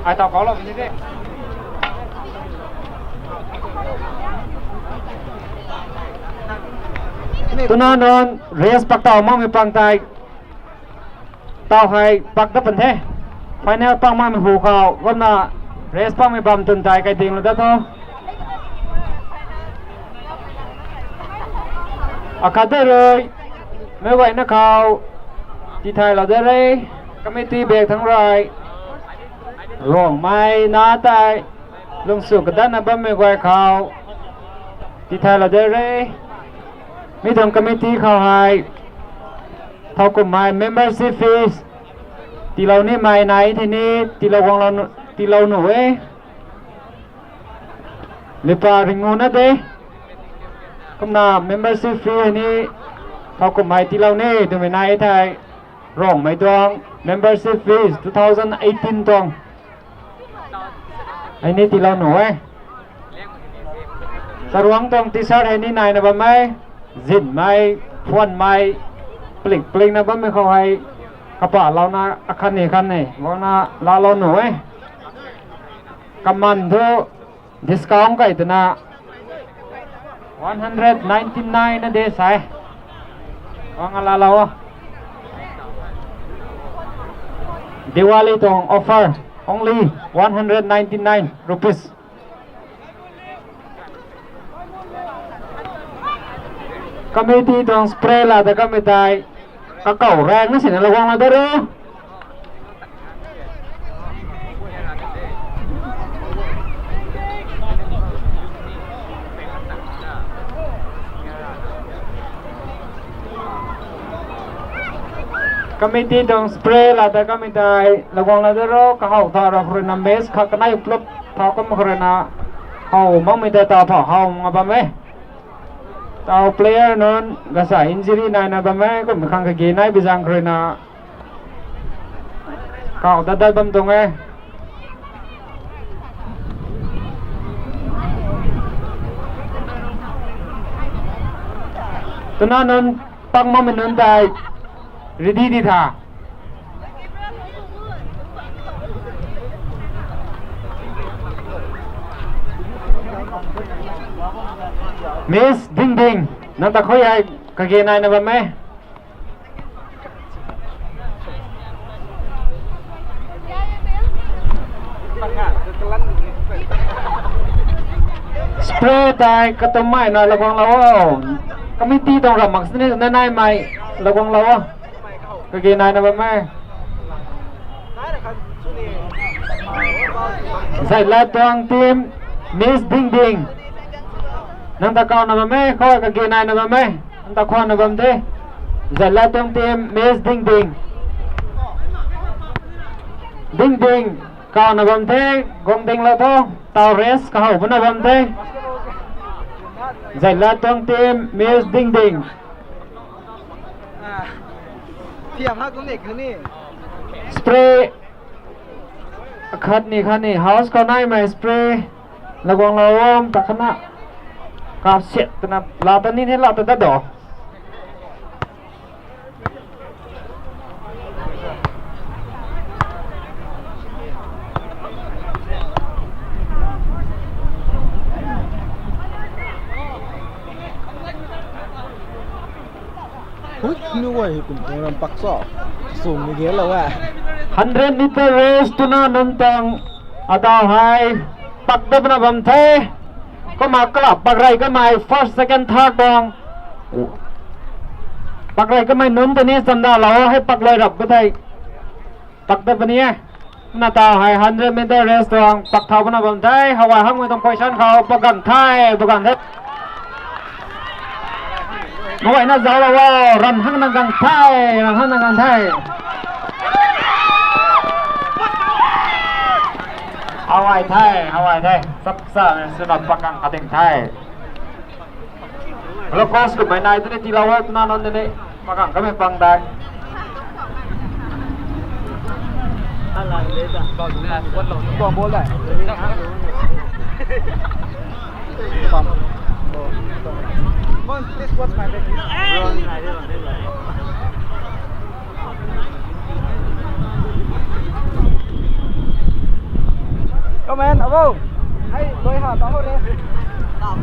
ai tao có là như thế tu na non race pak tao mang mi pang tai tao hai pak da pen the final pang mang mi hu khao gom na race pang mi bam tun tai kai ting lo da thoอาได้เลยไม่ไหวนะเขาที่ไทยเราได้เลยก็ไม่ตีเบรกทั้งรายร่วงไม่น่าตายลงสู่กระดานนะบ้าไม่ไหวเขาที่ไทยเราได้เลยไม่ต้องก็ไม่ตีเขาให้เท่ากับไม่ membership fees ที่เรานี่ไม่ไหนที่นี่ที่เราของเราที่เราหนูหรือเปล่าถึงงูนะเด้ก็น่า membership fee นี้เท่ากับไม่ที่เราเนี่ยดูไม่นายไทยร้องไม่ตรง membership fees 2018ตรงไอ้นี่ที่เราหน่วยสรวงตรงที่สอดไอ้นี่นายนะบ้างไหมจินไม่พวนไม่ปลิกปลิงนะบ้างไม่เขาให้กระเป๋าเรานะคันนี้ว่านะเราหน่วยกำมันทุก discount ก็อีกนะ199นะเดชายว่างั้นเราDiwali tong offer only 199 rupees ก็มีที่ตรงสเปรย์ละแต่ก็ไม่ได้ก็เก่าแรงนะสินะระวังนะเด้อก็ไม่ตีตรงสเปรย์ละแต่ก็ไม่ได้ระวังนะเด้อก็เขาทอเราคนนำเบสเขาก็ได้ปลุกเขาก็มาคนน่ะเขามองไม่ได้ต่อผ่าเขามาบ้างไหมต่อเพลย์นั้นก็ใส่อินจูรี่นายนะบ้างไหมก็มีข้างกกีนายไปจังคนน่ะเขาได้บ้างตรงไหนตัวนั้นปังมันนั้นได้ready di tha Miss Ding Ding nang ta khoi ai ka ge nai na ba me spray tai ka to mai na la kwang law committee tong ra mak sne na nai mai la kwang law cái gì này là bên mẹ giải lại toàn team Miss Ding Ding nâng ta con là bên mẹ coi cái gì này là bên mẹ nâng ta khoan là bên thế giải lại toàn team Miss Ding Ding Ding Ding con là bên thế gồm Ding là thôi tàu race cả hậu vẫn là bên thế giải lại toàn team Miss Ding Dingเทียมฮักนี่คือนี่สเปรย์คันนี้เฮาส์ก็ได้ไหมสเปรย์ระวังเราตะขณะกาเสียตนะลาตอนนี้ให้ลาตะดอกนึกว่าเป็นคนปักซอกสูงอย่างเงี้ยแล้วว่า100 meter race ตุนานันตังอาดาวไฮปักเดิมนะบัมเทก็มากลับปักไรก็ไม่ first second third ดองปักไรก็ไม่นุ่มตัวนี้สันดาเราให้ปักลอยรับก็ได้ปักเดิมนี้นาตาไฮ100 meter race ดองปักเท้านะบัมเทฮาวายห้างไม่ต้องคอยชันเขาประกันไทยประกันเทเมื่อวานน่าจะเราว่ารันห้างนังกันไทยรันห้างนังกันไทยฮาวายไทยสักษาสนับประกันขัดเองไทยแล้วก็สกุลไม่นายตัวนี้ที่เราว่านั่นนั่นนี่ประกันก็ไม่ฟังได้อะไรเลยจ้ะบอกอยู่นะวันหลงตัวโบเลยปั๊มThis what's my baby. comment abo. Hai, tôi hạ tao đi. Tao